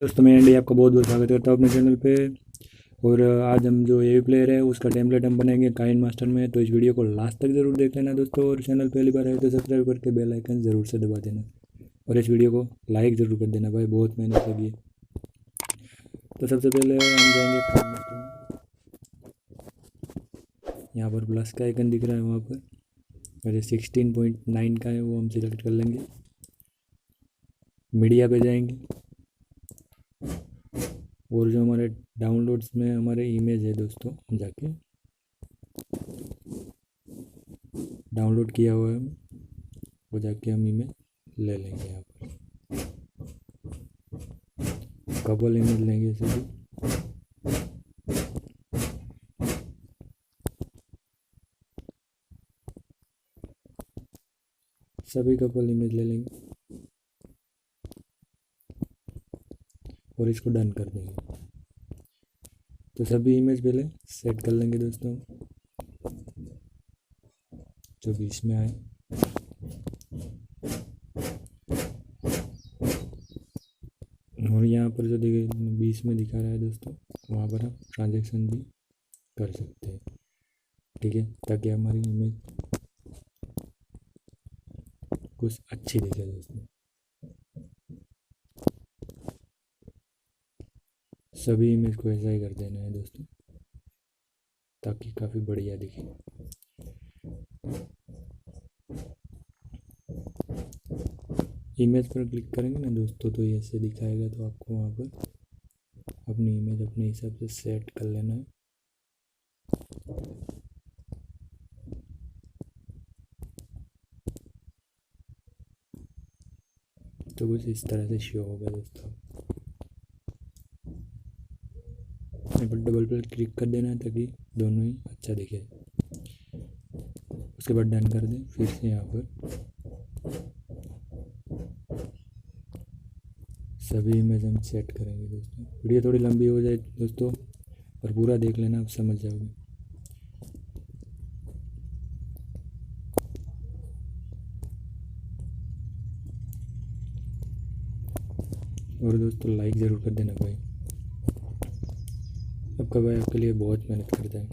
दोस्तों मैं एंडी आपका बहुत बहुत स्वागत करता हूँ अपने चैनल पे। और आज हम जो एवी प्लेयर है उसका टेम्पलेट हम बनाएंगे काइन मास्टर में। तो इस वीडियो को लास्ट तक ज़रूर देख लेना दोस्तों, और चैनल पहली बार है तो सब्सक्राइब करके बेल आइकन ज़रूर से दबा देना, और इस वीडियो को लाइक ज़रूर कर देना भाई, बहुत मेहनत लगी है। तो सबसे पहले हम जाएंगे काइन मास्टर में। यहाँ पर प्लस का आइकन दिख रहा है, वहाँ पर और ये 16.9 का है, वो हम सिलेक्ट कर लेंगे। मीडिया पे जाएंगे और जो हमारे डाउनलोड्स में हमारे इमेज है दोस्तों, हम जाके डाउनलोड किया हुआ है वो जाके हम इमेज ले लेंगे। यहाँ पर कपल इमेज लेंगे सभी, कपल इमेज ले लेंगे और इसको डन कर देंगे। तो सभी इमेज पहले सेट कर लेंगे दोस्तों जो बीच में आए। और यहाँ पर जो बीच में दिखा रहा है दोस्तों, वहाँ पर हम ट्रांजैक्शन भी कर सकते हैं, ठीक है, ताकि हमारी इमेज कुछ अच्छी दिखे दोस्तों। सभी इमेज को ऐसा ही कर देना है दोस्तों ताकि काफ़ी बढ़िया दिखे। इमेज पर क्लिक करेंगे ना दोस्तों तो ऐसे दिखाएगा, तो आपको वहाँ पर अपनी इमेज अपने हिसाब से सेट कर लेना है। तो कुछ इस तरह से शो होगा दोस्तों। यहाँ पर डबल पर क्लिक कर देना है ताकि दोनों ही अच्छा दिखे। उसके बाद डन कर दें। फिर से यहाँ पर सभी इमेज हम सेट करेंगे दोस्तों। वीडियो थोड़ी लंबी हो जाए दोस्तों, और पूरा देख लेना, आप समझ जाओगे। और दोस्तों लाइक ज़रूर कर देना भाई, आपका भाई आपके लिए बहुत मेहनत करता है।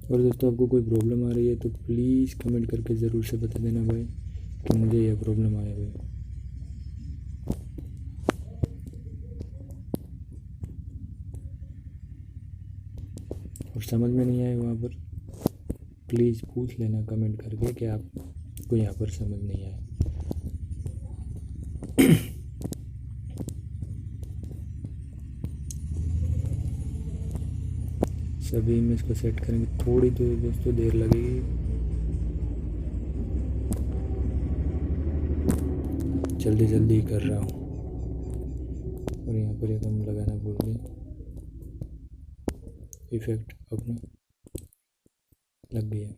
और दोस्तों आपको कोई प्रॉब्लम आ रही है तो प्लीज़ कमेंट करके ज़रूर से बता देना भाई कि मुझे यह प्रॉब्लम आया भाई। और समझ में नहीं आए वहाँ पर प्लीज़ पूछ लेना कमेंट करके कि आपको यहाँ पर समझ नहीं आया। सभी इमेज को सेट करेंगे, थोड़ी तो दोस्तों देर लगेगी। जल्दी जल्दी कर रहा हूँ। और यहाँ पर एक हम लगाना भूल गए, इफेक्ट अपना लग गया।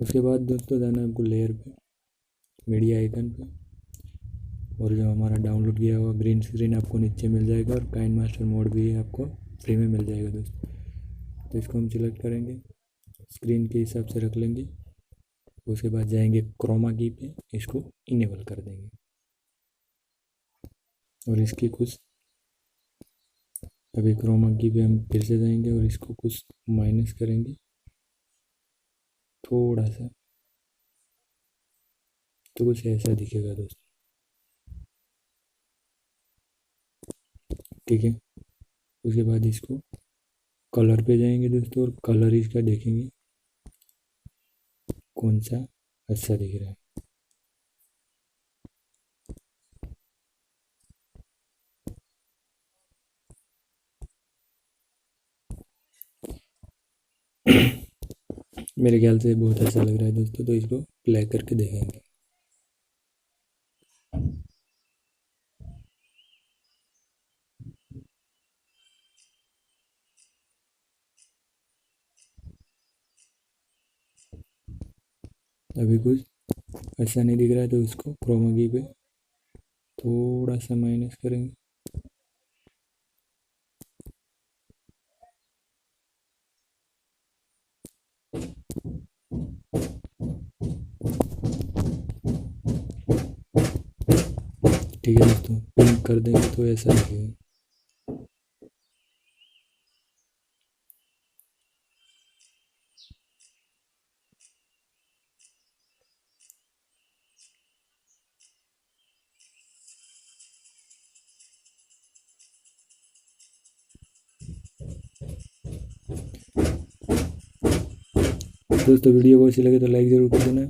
उसके बाद दोस्तों जाना है आपको लेयर पे, मीडिया आइकन पे, और जो हमारा डाउनलोड किया हुआ ग्रीन स्क्रीन आपको नीचे मिल जाएगा, और काइन मास्टर मोड भी आपको फ्री में मिल जाएगा दोस्तों। तो इसको हम सिलेक्ट करेंगे, स्क्रीन के हिसाब से रख लेंगे। उसके बाद जाएंगे क्रोमा की पे, इसको इनेबल कर देंगे। और इसकी कुछ अभी क्रोमा की पे हम फिर से जाएंगे और इसको कुछ माइनस करेंगे थोड़ा सा, तो कुछ ऐसा दिखेगा दोस्तों, ठीक है। उसके बाद इसको कलर पे जाएंगे दोस्तों, और कलर इसका देखेंगे कौन सा अच्छा दिख रहा है। मेरे ख्याल से बहुत अच्छा लग रहा है दोस्तों, तो इसको प्ले करके देखेंगे। अभी कुछ ऐसा नहीं दिख रहा है, तो उसको क्रोमा की पे थोड़ा सा माइनस करेंगे। ठीक है दोस्तों, पिन कर देंगे तो ऐसा दिखेगा। दोस्तों वीडियो को अच्छी लगे तो लाइक ज़रूर कर देना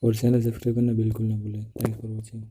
और चैनल सब्सक्राइब करना बिल्कुल ना भूलें। Thanks for watching.